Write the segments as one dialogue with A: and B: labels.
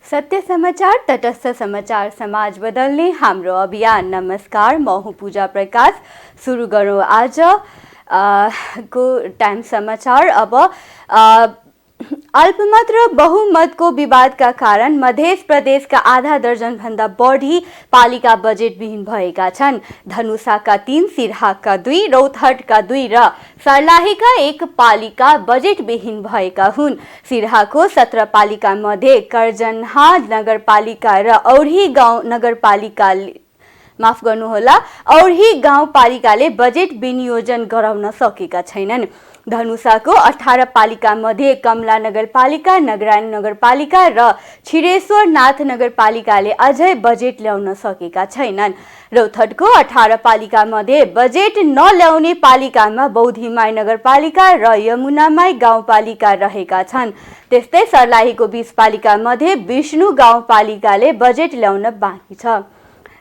A: सत्य समाचार, तटस्थ समाचार, समाज बदल्ने हाम्रो अभियान। नमस्कार, म हुँ पूजा प्रकाश। सुरु गरौँ आज को टाइम समाचार। अब अल्पमत र बहुमतको विवादका कारण मध्य प्रदेशका आधा दर्जनभन्दा बढी पालिका बजेटविहीन भएका छन्। धनुषाका 3, सिरहाका 2, रौतहटका 2 र सर्लाहीका 1 पालिका बजेटविहीन भएका हुन्। सिरहाको 17 पालिका मध्ये कर्जन्हा नगरपालिका र औरही गाउँ नगरपालिकाले माफ गर्नुहोला औरही गाउँपालिकाले बजेट विनियोजन गराउन सकेका छैनन्। धनुषाको 18 पालिका मध्ये कमला नगरपालिका, नगरायण नगरपालिका र छिरेश्वरनाथ नगरपालिकाले अझै बजेट ल्याउन सकेका छैनन्। रौतहटको 18 पालिका मध्ये बजेट नल्याउने पालिकामा बौद्धिमाई नगरपालिका र यमुनामाई गाउँपालिका रहेका छन्। त्यस्तै सर्लाहीको 20 पालिका मध्ये विष्णु गाउँपालिकाले बजेट ल्याउन बाँकी छ।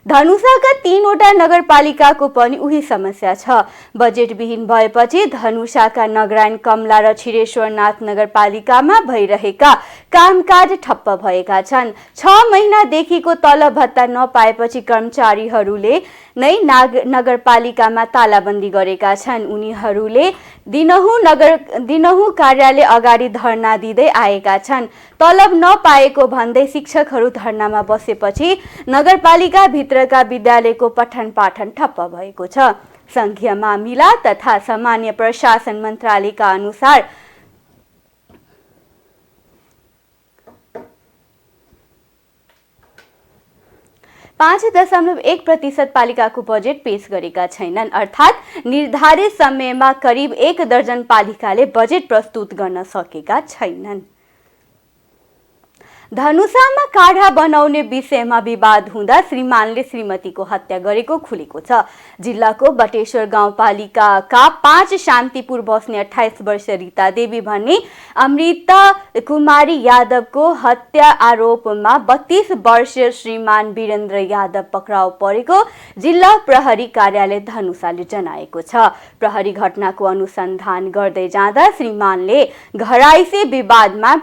A: धनुषाका 3वटा नगरपालिकाको पनि उही समस्या छ। बजेटविहीन भएपछि धनुषाका नगरायण, कमला र छिरेश्वरनाथ नगरपालिकामा भइरहेका कामकाज ठप्प भएका छन्। 6 महिनादेखिको तलब भत्ता नपाएपछि कर्मचारीहरूले नै नगरपालिकामा तालाबन्दी गरेका छन्। उनीहरूले दिनहुँ कार्यालय अगाडि धरना दिँदै आएका छन्। तलब नपाएको भन्दै शिक्षकहरू धरनामा बसेपछि नगरपालिका भित्रका विद्यालयको पठन पाठन ठप्प भएको छ। संघीय मामिला तथा सामान्य प्रशासन मन्त्रालयका अनुसार 5.1% पालिकाको बजेट पेश गरेका छैनन्। अर्थात् निर्धारित समयमा करिब 1 दर्जन पालिकाले बजेट प्रस्तुत गर्न सकेका छैनन्। धनुषामा काढा बनाउने विषयमा विवाद हुँदा श्रीमानले श्रीमतीको हत्या गरेको खुलेको छ। जिल्लाको बटेश्वर गाउँपालिकाका 5 शान्तिपुर बस्ने 28 वर्षीय रीता देवी भन्ने अमृता कुमारी यादवको हत्या आरोपमा 32 वर्षीय श्रीमान वीरेन्द्र यादव पक्राउ परेको जिल्ला प्रहरी कार्यालय धनुषाले जनाएको छ। प्रहरी घटनाको अनुसन्धान गर्दै जाँदा श्रीमानले घराइसे विवादमा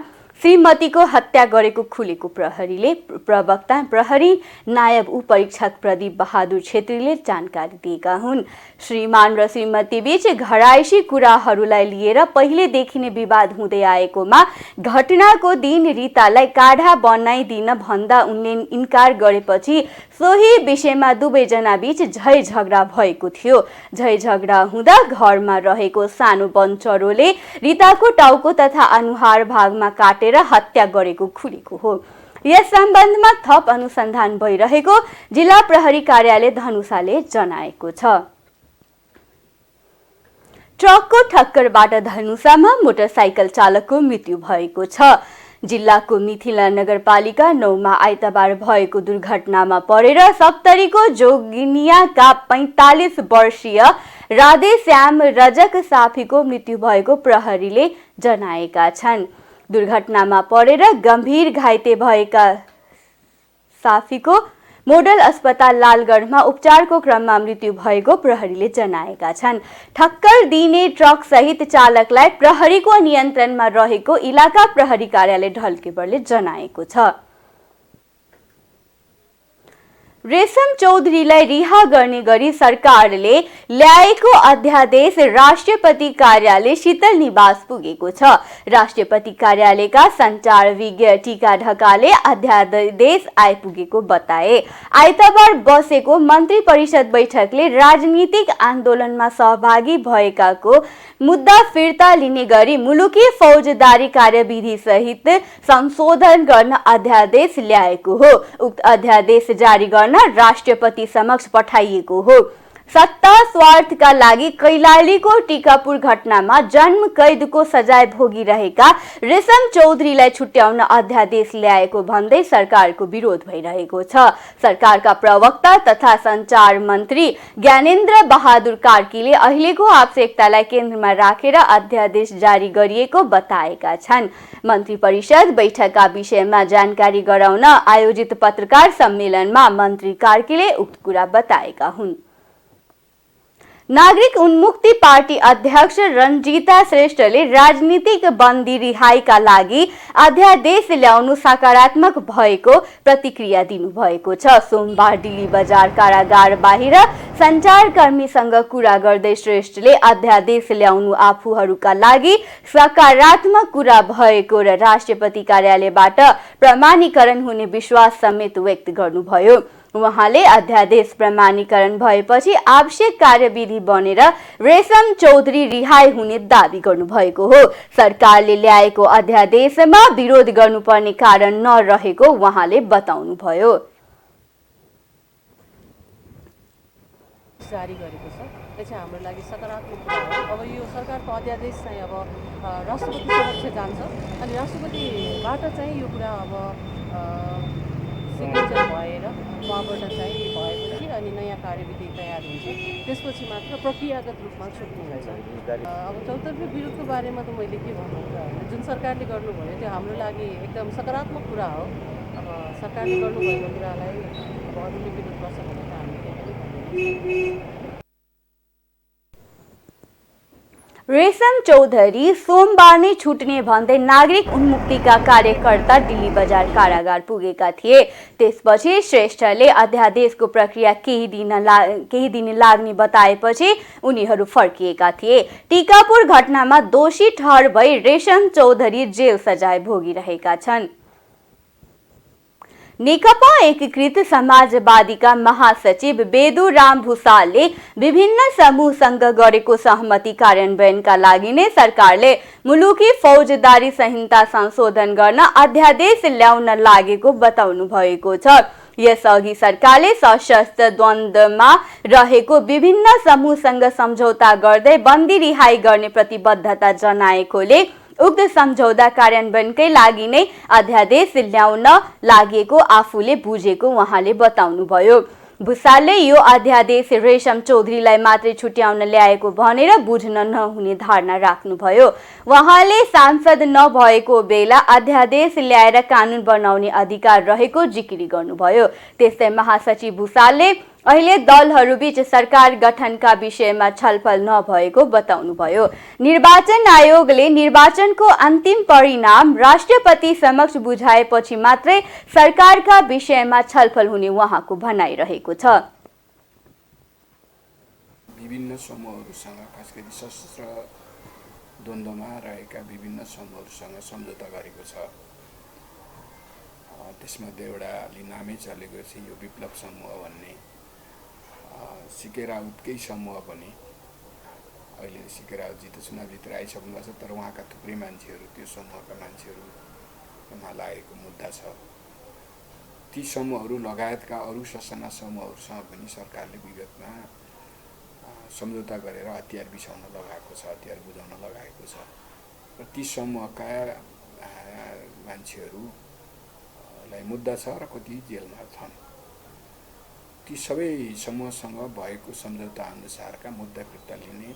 A: श्रीमतीको हत्या गरेको खुलेको प्रहरीले प्रवक्ता प्रहरी नायब उपरीक्षक प्रदीप बहादुर छेत्रीले जानकारी दिएका हुन्। श्रीमान र श्रीमती बीच घराइसी कुराहरूलाई लिएर पहिलेदेखि नै विवाद हुँदै आएकोमा घटनाको दिन रीतालाई काढा बनाइदिन भन्दा उनले इन्कार गरेपछि सोही विषयमा दुवैजना बीच झै झगडा भएको थियो। झै झगडा हुँदा घरमा रहेको सानो बन्चरोले रीताको टाउको तथा अनुहार भागमा काटेर हत्या गरेको खुलेको हो। यस सम्बन्धमा थप अनुसन्धान भइरहेको जिल्ला प्रहरी कार्यालय धनुषाले जनाएको छ। ट्रकको ठक्करबाट धनुषामा मोटरसाइकल चालकको मृत्यु भएको छ। जिल्लाको मिथिला नगरपालिका 9 मा आइतबार भएको दुर्घटनामा परेर सप्तरीको जोगिनियाका 45 वर्षीय राधेश्याम रजक साफीको मृत्यु भएको प्रहरीले जनाएका छन्। दुर्घटनामा परेर गम्भीर घाइते भएका साफीको मोडल अस्पताल लालगढमा उपचारको क्रममा मृत्यु भएको प्रहरीले जनाएका छन्। ठक्कर दिने ट्रक सहित चालकलाई प्रहरीको नियन्त्रणमा रहेको इलाका प्रहरी कार्यालय ढल्केबरले जनाएको छ। रेशम चौधरीलाई रिहा गर्ने गरी सरकारले ल्याएको अध्यादेश राष्ट्रपति कार्यालय शीतल निवास पुगेको छ। राष्ट्रपति कार्यालयका सञ्चार विज्ञ टीका ढकालले अध्यादेश आइपुगेको बताए। आइतबार बसेको मन्त्री परिषद बैठकले राजनीतिक आन्दोलनमा सहभागी भएकाको मुद्दा फिर्ता लिने गरी मुलुकी फौजदारी कार्यविधि सहित संशोधन गर्न अध्यादेश ल्याएको हो। उक्त अध्यादेश जारी गर्न राष्ट्रपति समक्ष पठाइएको हो। सत्ता स्वार्थका लागि कैलालीको टिकापुर घटनामा जन्म कैदको सजाय भोगिरहेका रेशम चौधरीलाई छुट्याउन अध्यादेश ल्याएको भन्दै सरकारको विरोध भइरहेको छ। सरकारका प्रवक्ता तथा सञ्चार मन्त्री ज्ञानेन्द्र बहादुर कार्कीले अहिलेको आवश्यकतालाई केन्द्रमा राखेर अध्यादेश जारी गरिएको बताएका छन्। मन्त्री परिषद बैठकका विषयमा जानकारी गराउन आयोजित पत्रकार सम्मेलनमा मन्त्री कार्कीले उक्त कुरा बताएका हुन्। नागरिक उन्मुक्ति पार्टी अध्यक्ष रञ्जिता श्रेष्ठले राजनीतिक बन्दी रिहाईका लागि अध्यादेश ल्याउनु सकारात्मक भएको प्रतिक्रिया दिनुभएको छ। सोमबार दिल्ली बजार कारागार बाहिर सञ्चारकर्मीसँग कुरा गर्दै श्रेष्ठले अध्यादेश ल्याउनु आफूहरूका लागि सकारात्मक कुरा भएको र राष्ट्रपति कार्यालयबाट प्रमाणीकरण हुने विश्वास समेत व्यक्त गर्नुभयो। उहाँले अध्यादेश प्रमाणीकरण भएपछि आवश्यक कार्यविधि बनेर रेशम चौधरी रिहाई हुने दावी गर्नुभएको हो। सरकारले ल्याएको अध्यादेशमा विरोध गर्नुपर्ने कारण नरहेको उहाँले बताउनुभयो।
B: जारी गरेको छ, त्यो चाहिँ हाम्रो लागि सकारात्मक कुरा हो। अब यो सरकारको अध्यादेश चाहिँ अब राष्ट्रपति समक्ष जान्छ अनि राष्ट्रपतिबाट चाहिँ यो कुरा अब सिग्नेचर भएर उहाँबाट चाहिँ भएपछि अनि नयाँ कार्यविधि तयार हुन्छ, त्यसपछि मात्र प्रक्रियागत रूपमा छुट्नु हुन्छ। अब चौतर्फी विरोधको बारेमा त मैले के भन्नु र जुन सरकारले गर्नुभयो त्यो हाम्रो लागि एकदम सकारात्मक कुरा हो। अब सरकारले गर्नुभएको कुरालाई अब अरूले विरोध गर्छ भने त हामी केही पनि भन्दैनौँ।
A: रेशम चौधरी सोमबार नै छुट्ने भन्दै नागरिक उन्मुक्तिका कार्यकर्ता दिल्ली बजार कारागार पुगेका थिए। त्यसपछि श्रेष्ठले अध्यादेशको प्रक्रिया केही दिन लाग्ने बताएपछि उनीहरू फर्किएका थिए। टिकापुर घटनामा दोषी ठहर भई रेशम चौधरी जेल सजाय भोगिरहेका छन्। नेकपा एकीकृत समाजवादीका महासचिव बेदुराम भुसालले विभिन्न समूहसँग गरेको सहमति कार्यान्वयनका लागि नै सरकारले मुलुकी फौजदारी संहिता संशोधन गर्न अध्यादेश ल्याउन लागेको बताउनु भएको छ। यसअघि सरकारले सशस्त्र द्वन्द्वमा रहेको विभिन्न समूहसँग सम्झौता गर्दै बन्दी रिहाई गर्ने प्रतिबद्धता जनाएकोले उक्त सम्झौता कार्यान्वयनकै लागि नै अध्यादेश ल्याउन लागेको आफूले बुझेको उहाँले बताउनुभयो। भुसालले यो अध्यादेश रेशम चौधरीलाई मात्रै छुट्याउन ल्याएको भनेर बुझ्न नहुने धारणा राख्नुभयो। उहाँले सांसद नभएको बेला अध्यादेश ल्याएर कानून बनाउने अधिकार रहेको जिकिरी गर्नुभयो। त्यस्तै महासचिव भुसालले अहिले दलहरूबीच सरकार गठनका विषयमा छलफल नभएको बताउनुभयो। निर्वाचन आयोगले निर्वाचनको अन्तिम परिणाम राष्ट्रपति समक्ष बुझाएपछि मात्रै सरकारका विषयमा छलफल हुने उहाँको भनाइरहेको छ।
C: विभिन्न समूहहरूसँग खास गरी सशस्त्र द्वन्द्वमा रहेका विभिन्न समूहहरूसँग सम्झौता गरेको छ। त्यसमध्ये एउटा अलि नामै चलेको छ यो विप्लव समूह भन्ने। सिके राउतकै समूह पनि अहिले सिके राउतजी त चुनाव जितेर आइसक्नु भएको छ, तर उहाँका थुप्रै मान्छेहरू त्यो समूहका मान्छेहरूमा लागेको मुद्दा छ। ती समूहहरू लगायतका अरू ससाना समूहहरूसँग पनि सरकारले विगतमा सम्झौता गरेर हतियार बिछाउन लगाएको छ, हतियार बुझाउन लगाएको छ र ती समूहका मान्छेहरूलाई मुद्दा छ र कति जेलमा छन्। ती सबै समूहसँग भएको सम्झौता अनुसारका मुद्दा फिर्ता लिने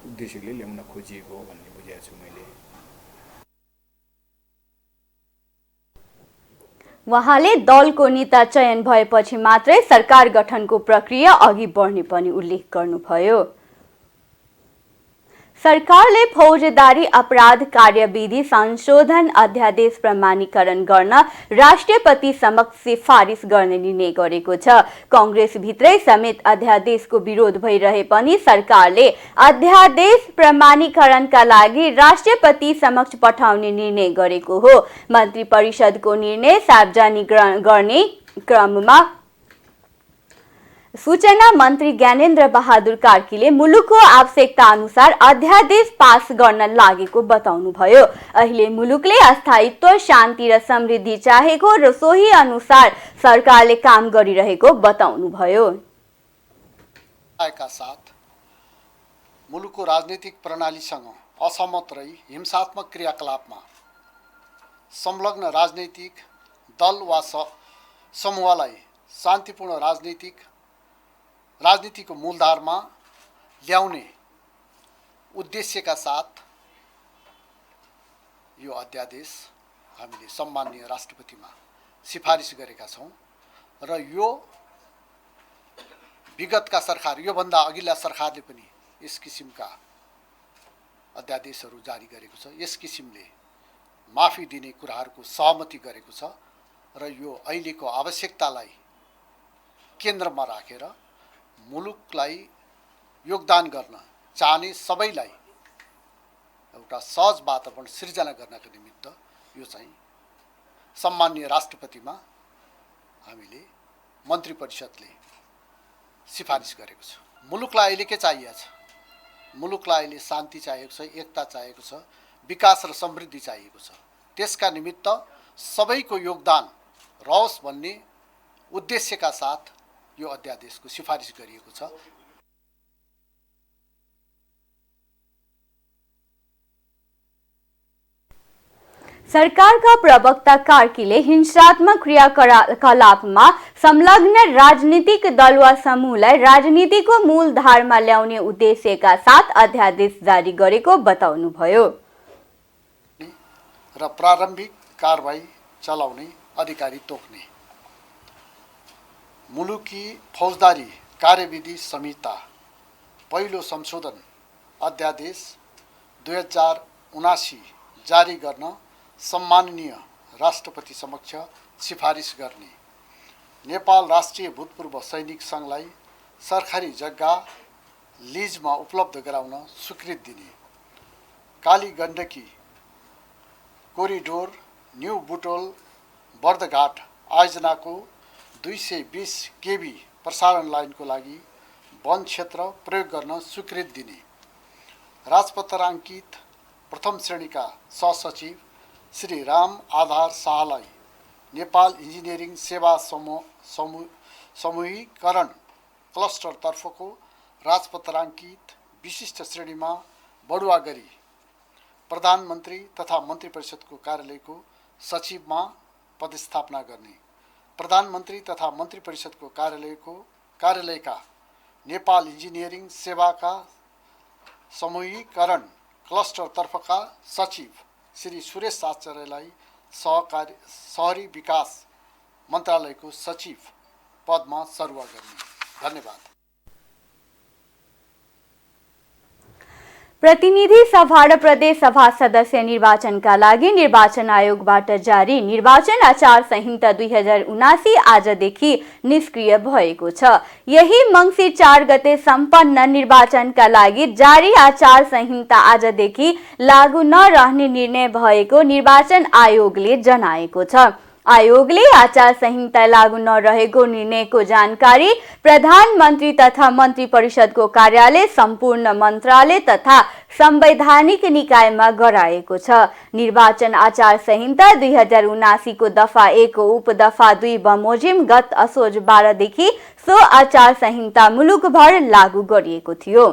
C: उद्देश्यले ल्याउन खोजिएको हो भन्ने बुझेको छु मैले।
A: उहाँले दलको नेता चयन भएपछि मात्रै सरकार गठनको प्रक्रिया अघि बढ्ने पनि उल्लेख गर्नुभयो। सरकारले फौजदारी अपराध कार्यविधि संशोधन अध्यादेश प्रमाणीकरण गर्न राष्ट्रपति समक्ष सिफारिस गर्ने निर्णय गरेको छ। कांग्रेस भित्रै समेत अध्यादेशको विरोध भइरहे पनि सरकारले अध्यादेश प्रमाणीकरणका लागि राष्ट्रपति समक्ष पठाउने निर्णय गरेको हो। मन्त्री परिषदको निर्णय सार्वजनिक गर्ने क्रममा सूचना मन्त्री ज्ञानेन्द्र बहादुर कार्कीले मुलुकको आवश्यकता अनुसार अध्यादेश पास गर्न लागेको बताउनुभयो। अहिले मुलुकले अस्थायित्व, शान्ति र समृद्धि चाहेको र सोही अनुसार सरकारले काम गरिरहेको बताउनुभयो।
D: साथ मुलुकको राजनीतिक प्रणालीसँग असहमत रही हिंसात्मक क्रियाकलापमा संलग्न राजनीतिक दल वा समूहलाई शान्तिपूर्ण राजनीतिको मूलधारमा ल्याउने उद्देश्यका साथ यो अध्यादेश हामीले सम्माननीय राष्ट्रपतिमा सिफारिस गरेका छौं र यो विगतका सरकार, योभन्दा अघिल्ला सरकारले पनि यस किसिमका अध्यादेशहरू जारी गरेको छ। यस किसिमले माफी दिने कुराहरूको सहमति गरेको छ र यो अहिलेको आवश्यकतालाई केन्द्रमा राखेर मुलुकलाई योगदान गर्न चाहने सबैलाई एउटा सहज वातावरण सिर्जना गर्नका निमित्त यो चाहिँ सम्माननीय राष्ट्रपतिमा हामीले मन्त्री परिषदले सिफारिस गरेको छ। मुलुकलाई अहिले के चाहिएको छ? मुलुकलाई अहिले शान्ति चाहिएको छ, एकता चाहिएको छ, विकास र समृद्धि चाहिएको छ। त्यसका निमित्त सबैको योगदान रहोस् भन्ने उद्देश्यका साथ यो अध्यादेशको सिफारिस गरिएको छ।
A: सरकारका प्रवक्ता कार्कीले हिंसात्मक क्रियाकलापमा संलग्न राजनीतिक दल वा समूहलाई राजनीतिको मूलधारमा ल्याउने उद्देश्यका साथ अध्यादेश जारी गरेको बताउनुभयो
D: र प्रारम्भिक कारबाही चलाउने अधिकारी तोक्ने मुलुकी फौजदारी कार्यविधि संहिता पहिलो संशोधन अध्यादेश 2079 जारी गर्न सम्माननीय राष्ट्रपति समक्ष सिफारिस गर्ने, नेपाल राष्ट्रिय भूतपूर्व सैनिक सङ्घलाई सरकारी जग्गा लिजमा उपलब्ध गराउन स्वीकृति दिने, काली गण्डकी कोरिडोर न्यू बुटोल बर्दघाट आयोजनाको 220 केबी प्रसारण लाइनको लागि वन क्षेत्र प्रयोग गर्न स्वीकृति दिने, राजपत्र अङ्कित प्रथम श्रेणीका सहसचिव श्री राम आधार शाहलाई नेपाल इन्जिनियरिङ सेवा समूहीकरण क्लस्टरतर्फको राजपत्राङ्कित विशिष्ट श्रेणीमा बढुवा गरी प्रधानमन्त्री तथा मन्त्री परिषदको कार्यालयको सचिवमा पदस्थापना गर्ने, प्रधानमन्त्री तथा मन्त्री परिषदको कार्यालयका नेपाल इन्जिनियरिङ सेवाका समूहीकरण क्लस्टरतर्फका सचिव श्री सुरेश आचार्यलाई शहरी विकास मन्त्रालयको सचिव पदमा सरुवा गर्ने। धन्यवाद।
A: प्रतिनिधि सभा र प्रदेश सभा सदस्य निर्वाचनका लागि निर्वाचन आयोगबाट जारी निर्वाचन आचार संहिता 2079 आजदेखि निष्क्रिय भएको छ। यही मङ्सिर 4 गते सम्पन्न निर्वाचनका लागि जारी आचार संहिता आजदेखि लागू नरहने निर्णय भएको निर्वाचन आयोगले जनाएको छ। आयोगले आचार संहिता लागू नरहेको निर्णयको जानकारी प्रधानमन्त्री तथा मन्त्री परिषदको कार्यालय, सम्पूर्ण मन्त्रालय तथा संवैधानिक निकायमा गराएको छ। निर्वाचन आचार संहिता 2079 को दफा 1 को उपदफा 2 बमोजिम गत असोज 12 देखि सो आचार संहिता मुलुकभर लागू गरिएको थियो।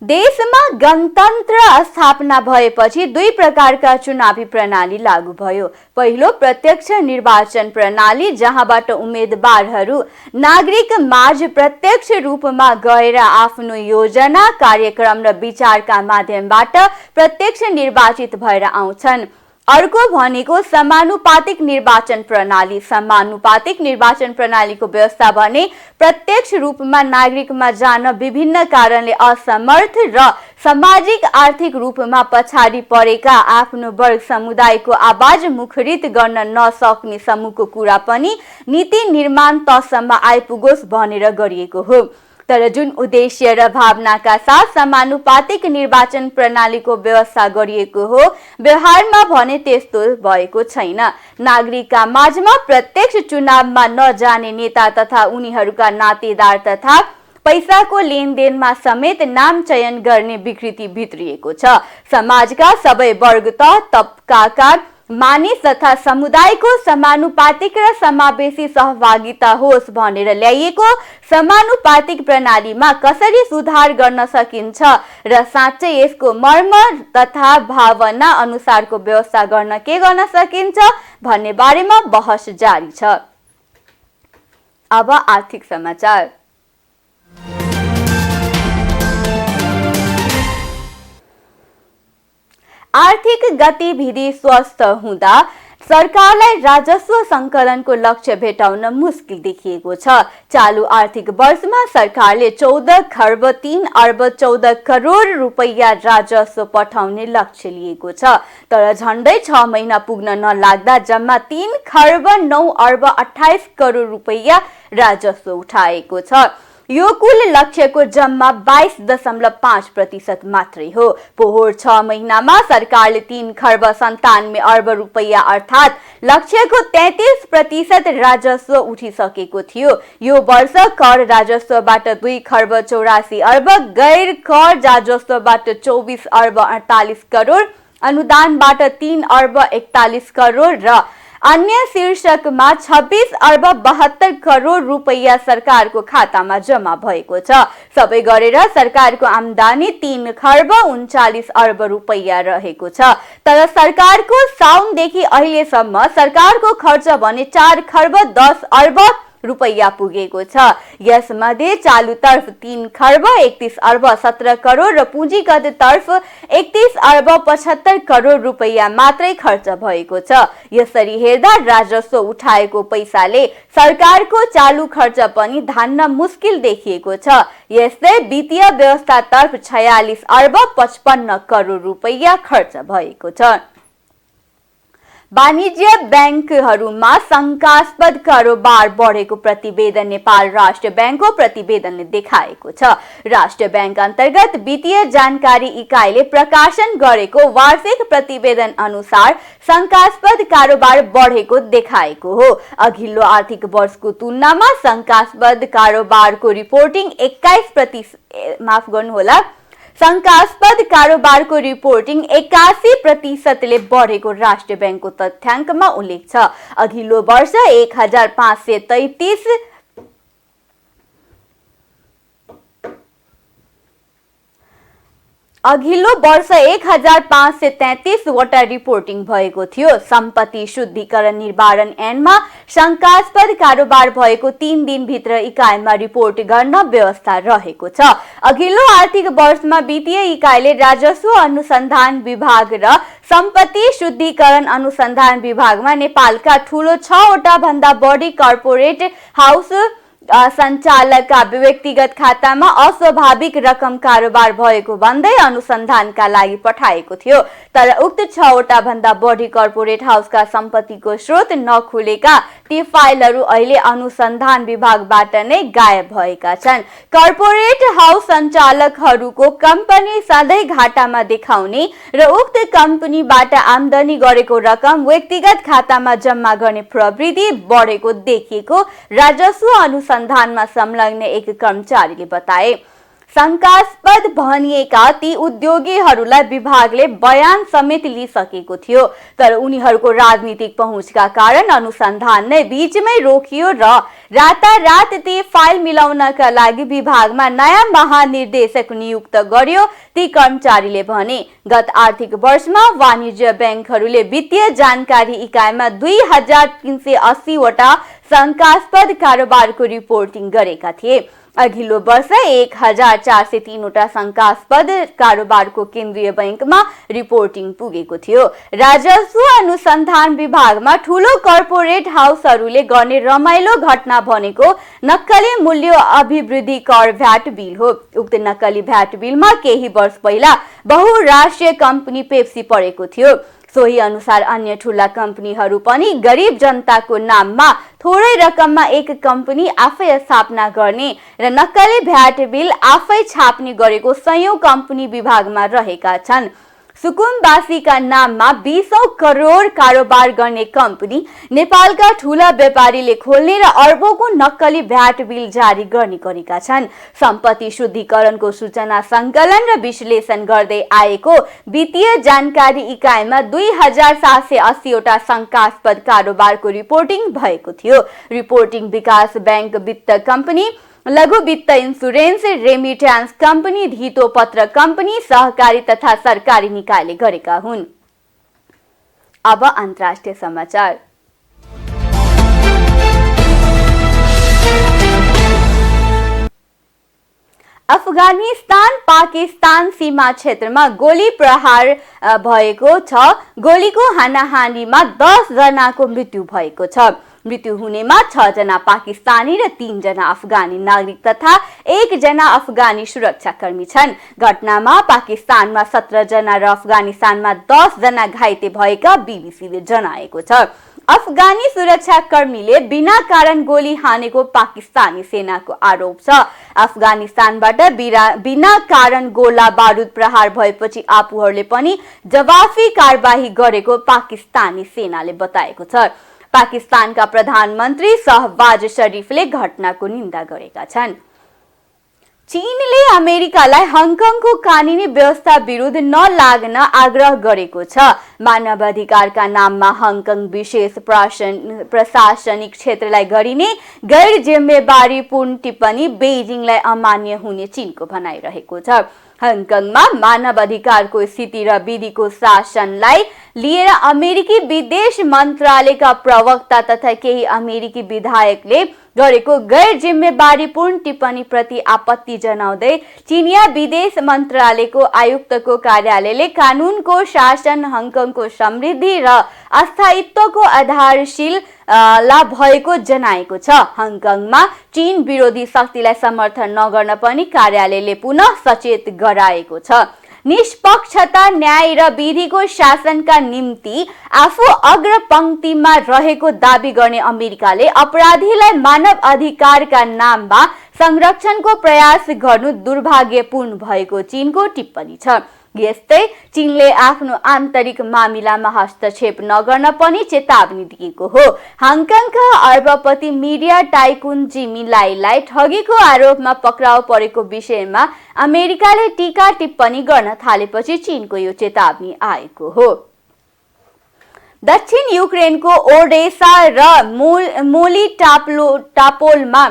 A: देशमा गणतन्त्र स्थापना भएपछि 2 प्रकारका चुनावी प्रणाली लागू भयो। पहिलो प्रत्यक्ष निर्वाचन प्रणाली, जहाँबाट उम्मेदवारहरू नागरिक माझ प्रत्यक्ष रूपमा गएर आफ्नो योजना, कार्यक्रम र विचारका माध्यमबाट प्रत्यक्ष निर्वाचित भएर आउँछन्। अर्को भनेको समानुपातिक निर्वाचन प्रणाली। समानुपातिक निर्वाचन प्रणालीको व्यवस्था भने प्रत्यक्ष रूपमा नागरिकमा जान विभिन्न कारणले असमर्थ र सामाजिक आर्थिक रूपमा पछाडि परेका आफ्नो वर्ग समुदायको आवाज मुखरित गर्न नसक्ने समूहको कुरा पनि नीति निर्माण तहसम्म आइपुगोस् भनेर गरिएको हो। तर जुन उद्देश्य र भावनाका साथ समानुपातिक निर्वाचन प्रणालीको व्यवस्था गरिएको हो, व्यवहारमा भने त्यस्तो भएको छैन। नागरिकका माझमा प्रत्यक्ष चुनावमा नजाने नेता तथा उनीहरूका नातेदार तथा पैसाको लेनदेनमा समेत नाम चयन गर्ने विकृति भित्रिएको छ। समाजका सबै वर्ग तबकाका मानिस तथा समुदायको समानुपातिक र समावेशी सहभागिता होस् भनेर ल्याइएको समानुपातिक प्रणालीमा कसरी सुधार गर्न सकिन्छ र साँच्चै यसको मर्म तथा भावना अनुसारको व्यवस्था गर्न के गर्न सकिन्छ भन्ने बारेमा बहस जारी छ। अब आर्थिक समाचार। आर्थिक गतिविधि स्वस्थ हुँदा सरकारलाई राजस्व सङ्कलनको लक्ष्य भेटाउन मुस्किल देखिएको छ। चालु आर्थिक वर्षमा सरकारले 14 खर्ब 3 अर्ब 14 करोड रुपैयाँ राजस्व पठाउने लक्ष्य लिएको छ। तर झण्डै 6 महिना पुग्न नलाग्दा जम्मा 3 खर्ब 9 अर्ब 28 करोड रुपैयाँ राजस्व उठाएको छ। यो कुल लक्ष्यको जम्मा 22.5% मात्रै हो। पोहोर 6 महिनामा सरकारले 3 खर्ब 97 अर्ब रुपैयाँ अर्थात् लक्ष्यको 33% राजस्व उठिसकेको थियो। यो वर्ष कर राजस्वबाट 2 खर्ब 84 अर्ब, गैर कर राजस्वबाट 24 अर्ब 48 करोड, अनुदानबाट 3 अर्ब 41 करोड र अन्य शीर्षकमा 26 अर्ब 72 करोड रुपैयाँ सरकारको खातामा जम्मा भएको छ। सबै गरेर सरकारको आम्दानी 3 खर्ब 39 अर्ब रुपैयाँ रहेको छ। तर सरकारको साउनदेखि अहिलेसम्म सरकारको खर्च भने 4 खर्ब 10 अर्ब रुपैयाँ पुगेको छ। यसमध्ये चालुतर्फ 3 खर्ब 31 अर्ब 17 करोड र पुँजीगत तर्फ 31 अर्ब 75 करोड रुपैयाँ मात्रै खर्च भएको छ। यसरी हेर्दा राजस्व उठाएको पैसाले सरकारको चालु खर्च पनि धान्न मुस्किल देखिएको छ। यस्तै वित्तीय व्यवस्थातर्फ 46 अर्ब 55 करोड रुपैयाँ खर्च भएको छ। वाणिज्य ब्याङ्कहरूमा शङ्कास्पद कारोबार बढेको प्रतिवेदन नेपाल राष्ट्र ब्याङ्कको प्रतिवेदनले देखाएको छ। राष्ट्र ब्याङ्क अन्तर्गत वित्तीय जानकारी इकाइले प्रकाशन गरेको वार्षिक प्रतिवेदन अनुसार शङ्कास्पद कारोबार बढेको देखाएको हो। अघिल्लो आर्थिक वर्षको तुलनामा शङ्कास्पद कारोबारको रिपोर्टिङ 81% बढेको राष्ट्र ब्याङ्कको तथ्याङ्कमा उल्लेख छ। अघिल्लो वर्ष 1533 वटा रिपोर्टिङ भएको थियो। सम्पत्ति शुद्धिकरण निर्वारण ऐनमा शङ्कास्पद कारोबार भएको 3 दिनभित्र इकाइमा रिपोर्ट गर्न व्यवस्था रहेको छ। अघिल्लो आर्थिक वर्षमा वित्तीय इकाइले राजस्व अनुसन्धान विभाग र सम्पत्ति शुद्धिकरण अनुसन्धान विभागमा नेपालका ठूलो 6 वटा भन्दा बढी कर्पोरेट हाउस सञ्चालकका व्यक्तिगत खातामा अस्वाभाविक रकम कारोबार भएको भन्दै अनुसन्धानका लागि पठाएको थियो। तर उक्त 6 वटा भन्दा बढी कर्पोरेट हाउसका सम्पत्तिको स्रोत नखुलेका ती फाइलहरू अहिले अनुसन्धान विभागबाट नै गायब भएका छन्। कर्पोरेट हाउस सञ्चालकहरूको कम्पनी सधैँ घाटामा देखाउने र उक्त कम्पनीबाट आम्दानी गरेको रकम व्यक्तिगत खातामा जम्मा गर्ने प्रवृत्ति बढेको देखिएको राजस्व अनुसन्धानमा संलग्न एक कर्मचारीले बताए। शङ्कास्पद भनिएका ती उद्योगीहरूलाई विभागले बयान समेत लिइसकेको थियो। तर उनीहरूको राजनीतिक पहुँचका कारण अनुसन्धान नै बीचमै रोकियो र रातारात ती फाइल मिलाउनका लागि विभागमा नयाँ महानिर्देशक नियुक्त गर्यो। ती कर्मचारीले भने गत आर्थिक वर्षमा वाणिज्य ब्याङ्कहरूले वित्तीय जानकारी इकाइमा 2380 वटा शङ्कास्पद कारोबारको रिपोर्टिङ गरेका थिए। अघिल्लो वर्ष 1403 वटा शङ्कास्पद कारोबारको केन्द्रीय बैंकमा रिपोर्टिङ पुगेको थियो। राजस्व अनुसन्धान विभागमा ठूलो कर्पोरेट हाउसहरूले गर्ने रमाइलो घटना भनेको नक्कली मूल्य अभिवृद्धि कर भ्याट बिल हो। उक्त नक्कली भ्याट बिलमा केही वर्ष पहिला बहुराष्ट्रिय कम्पनी पेप्सी परेको थियो। सोही अनुसार अन्य ठूला कम्पनीहरू पनि गरिब जनताको नाममा थोरै रकममा एक कम्पनी आफै स्थापना गर्ने र नक्कली भ्याट बिल आफै छाप्ने गरेको सयौं कम्पनी विभागमा रहेका छन्। सुकुमवासीका नाममा 20औं करोड कारोबार गर्ने कम्पनी नेपालका ठूला व्यापारीले खोल्ने र अर्बौंको नक्कली भ्याट बिल जारी गर्ने गरेका छन्। सम्पत्ति शुद्धिकरणको सूचना संकलन र विश्लेषण गर्दै आएको वित्तीय जानकारी इकाइमा 2780 वटा शङ्कास्पद कारोबारको रिपोर्टिङ भएको थियो। रिपोर्टिङ विकास बैंक वित्त कम्पनी, लघु वित्त इन्सुरेन्स, रेमिट्यान्स कम्पनी, धितो पत्र कम्पनी, सहकारी तथा सरकारी निकायले गरेका हुन्। अब अन्तर्राष्ट्रिय समाचार। अफगानिस्तान पाकिस्तान सीमा क्षेत्रमा गोली प्रहार भएको छ। गोलीको हानाहानीमा 10 जनाको मृत्यु भएको छ। मृत्यु हुनेमा 6 जना पाकिस्तानी र 3 जना अफगानी नागरिक तथा 1 जना अफगानी सुरक्षाकर्मी छन्। घटनामा पाकिस्तानमा 17 जना र अफगानिस्तानमा 10 जना घाइते भएका बीबीसीले जनाएको छ। अफगानी सुरक्षाकर्मीले बिना कारण गोली हानेको पाकिस्तानी सेनाको आरोप छ। अफगानिस्तानबाट बिना कारण गोला बारुद प्रहार भएपछि आफूहरूले पनि जवाफी कारबाही गरेको पाकिस्तानी सेनाले बताएको छ। पाकिस्तानका प्रधानमन्त्री शहबाज शरीफले घटनाको निन्दा गरेका छन्। चीनले अमेरिकालाई हङकङको कानुनी व्यवस्था विरुद्ध नलाग्न आग्रह गरेको छ। मानवाधिकारका नाममा हङकङ विशेष प्रशासनिक क्षेत्रलाई गरिने गैर जिम्मेवारीपूर्ण टिप्पणी बेइजिङलाई अमान्य हुने चीनको भनाइरहेको छ। हङकङमा मानवाधिकारको स्थिति र विधिको शासनलाई लिएर अमेरिकी विदेश मन्त्रालयका प्रवक्ता तथा केही अमेरिकी विधायकले गरेको गैर जिम्मेवारीपूर्ण टिप्पणी प्रति आपत्ति जनाउँदै चीनिया विदेश मन्त्रालयको आयुक्तको कार्यालयले कानुनको शासन हङकङको समृद्धि र अस्थायित्वको आधारशिला भएको जनाएको छ। हङकङमा चीन विरोधी शक्तिलाई समर्थन नगर्न पनि कार्यालयले पुनः सचेत गराएको छ। निष्पक्षता न्याय र विधिको शासनका निम्ति आफू अग्रपंक्तिमा रहेको दाबी गर्ने अमेरिकाले अपराधीलाई मानव अधिकारका नाममा संरक्षणको प्रयास गर्नु दुर्भाग्यपूर्ण भएको चीनको टिप्पणी छ। यस्तै चीनले आफ्नो आन्तरिक मामिलामा हस्तक्षेप नगर्न पनि चेतावनी दिएको हो। हङकङका अर्बपति मिडिया टाइकुन जिमी लाईलाई ठगीको आरोपमा पक्राउ परेको विषयमा अमेरिकाले टीका टिप्पणी गर्न थालेपछि चीनको यो चेतावनी आएको हो। दक्षिण युक्रेनको ओडेसा र मोलिटापोलमा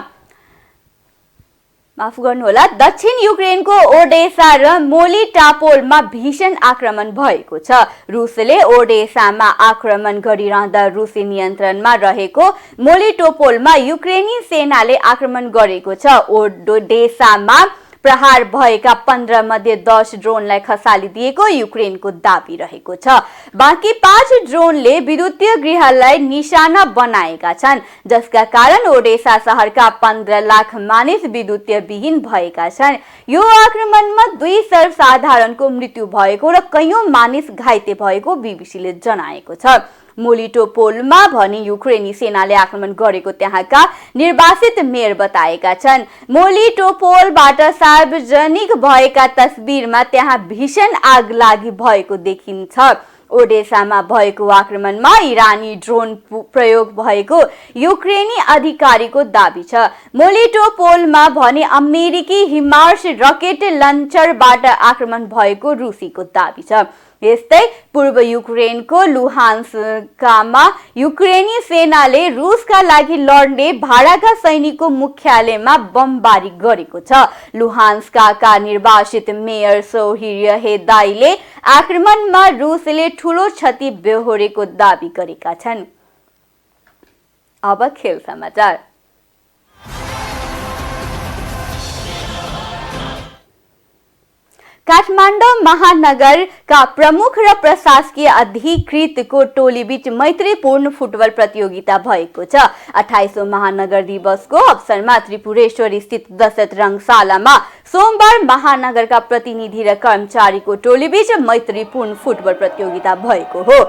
A: दक्षिण युक्रेनको ओडेसा र मोलिटापोलमा भीषण आक्रमण भएको छ। रुसले ओडेसामा आक्रमण गरिरहँदा रुसी नियन्त्रणमा रहेको मोलिटोपोलमा युक्रेनी सेनाले आक्रमण गरेको छ। ओडेसामा प्रहार भएका 15 मध्ये 10 ड्रोनलाई खसाली दिएको युक्रेनको दाबी रहेको छ। बाँकी 5 ड्रोनले विद्युतीय गृहलाई निशाना बनाएका छन्, जसका कारण ओडेसा शहरका 15 लाख मानिस विद्युतीय विहीन भएका छन्। यो आक्रमणमा 2 सर्वसाधारणको मृत्यु भएको र कयौं मानिस घाइते भएको बीबीसीले जनाएको छ। मोलिटोपोलमा भने युक्रेनी सेनाले आक्रमण गरेको त्यहाँका निर्वासित मेयर बताएका छन्। मोलिटोपोलबाट सार्वजनिक भएका तस्बिरमा त्यहाँ भीषण आगलागी भएको देखिन्छ। ओडेसामा भएको आक्रमणमा इरानी ड्रोन प्रयोग भएको युक्रेनी अधिकारीको दाबी छ। मोलिटोपोलमा भने अमेरिकी हिमार्स रकेट लन्चरबाट आक्रमण भएको रुसीको दाबी छ। यस्तै पूर्व युक्रेनको लुहान्स्कमा युक्रेनी सेनाले रुसका लागि लड्ने भाडाका सैनिकको मुख्यालयमा बमबारी गरेको छ। लुहान्स्कका निर्वासित मेयर सोहिर्य हेदाईले आक्रमणमा रुसले ठूलो क्षति बेहोरेको दाबी गरेका छन्। अब खेल समाचार। काठमाडौँ महानगरका प्रमुख र प्रशासकीय अधिकृतको टोलीबीच मैत्रीपूर्ण फुटबल प्रतियोगिता भएको छ। 28औं महानगर दिवसको अवसरमा त्रिपुरेश्वर स्थित दशरथ रंगशालामा सोमबार महानगरका प्रतिनिधि र कर्मचारीको टोलीबीच मैत्रीपूर्ण फुटबल प्रतियोगिता भएको हो।